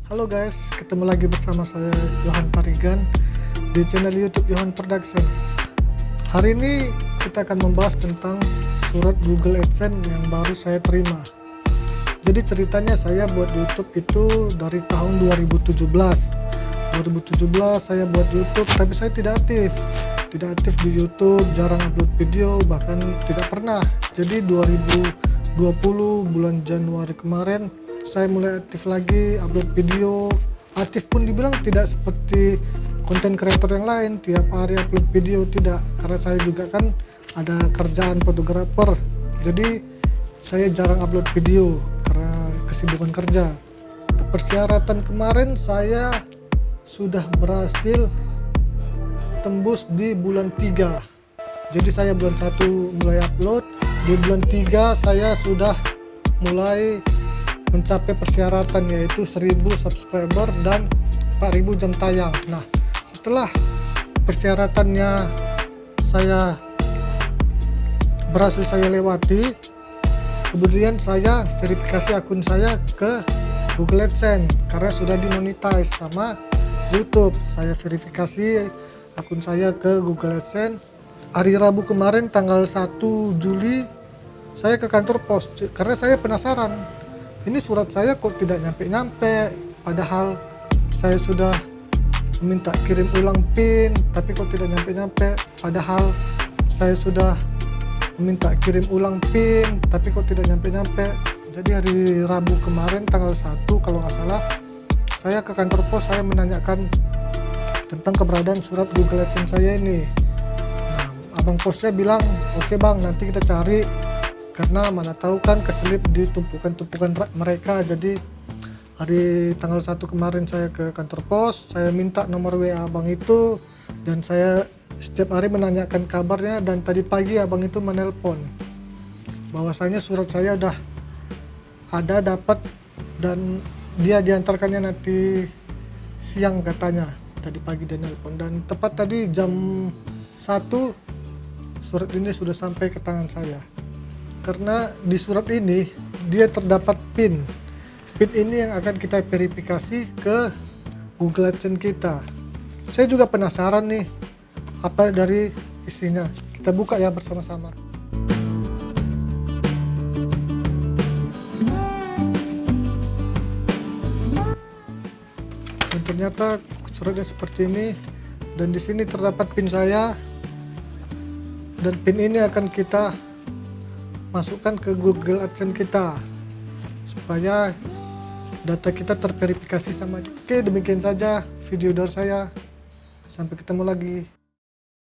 Halo guys, ketemu lagi bersama saya Johan Parigan di channel YouTube Johan Production. Hari ini kita akan membahas tentang surat Google AdSense yang baru saya terima. Jadi ceritanya saya buat YouTube itu dari tahun 2017 saya buat YouTube, tapi saya tidak aktif di YouTube, jarang upload video, bahkan tidak pernah. Jadi 2020 bulan Januari kemarin saya mulai aktif lagi, upload video. Aktif pun dibilang tidak seperti konten kreator yang lain, tiap hari upload video, tidak, karena saya juga kan ada kerjaan fotografer, jadi saya jarang upload video karena kesibukan kerja. Persyaratan kemarin saya sudah berhasil tembus di bulan 3, jadi saya bulan 1 mulai upload, di bulan 3 saya sudah mulai mencapai persyaratan, yaitu 1000 subscriber dan 4000 jam tayang. Nah, setelah persyaratannya berhasil saya lewati, kemudian saya verifikasi akun saya ke Google AdSense karena sudah dimonetize sama YouTube. Saya verifikasi akun saya ke Google AdSense hari Rabu kemarin, tanggal 1 Juli. Saya ke kantor pos karena saya penasaran, ini surat saya kok tidak nyampe-nyampe, padahal saya sudah meminta kirim ulang PIN, tapi kok tidak nyampe-nyampe, padahal saya sudah meminta kirim ulang PIN, tapi kok tidak nyampe-nyampe. Jadi hari Rabu kemarin tanggal 1 kalau nggak salah, saya ke kantor pos, saya menanyakan tentang keberadaan surat Google AdSense saya ini. Nah, abang posnya bilang, oke bang, nanti kita cari, karena mana tahu kan keselip di tumpukan-tumpukan mereka. Jadi hari tanggal 1 kemarin saya ke kantor pos, saya minta nomor WA abang itu, dan saya setiap hari menanyakan kabarnya, dan tadi pagi abang itu menelpon bahwasanya surat saya udah ada, dapat, dan dia diantarkannya nanti siang katanya. Tadi pagi dia nelpon, dan tepat tadi jam 1 surat ini sudah sampai ke tangan saya. Karena di surat ini dia terdapat PIN ini yang akan kita verifikasi ke Google AdSense kita. Saya juga penasaran nih apa dari isinya, kita buka ya bersama-sama. Dan ternyata suratnya seperti ini, dan di sini terdapat PIN saya, dan PIN ini akan kita masukkan ke Google AdSense kita supaya data kita terverifikasi sama. Oke, demikian saja video dari saya, sampai ketemu lagi.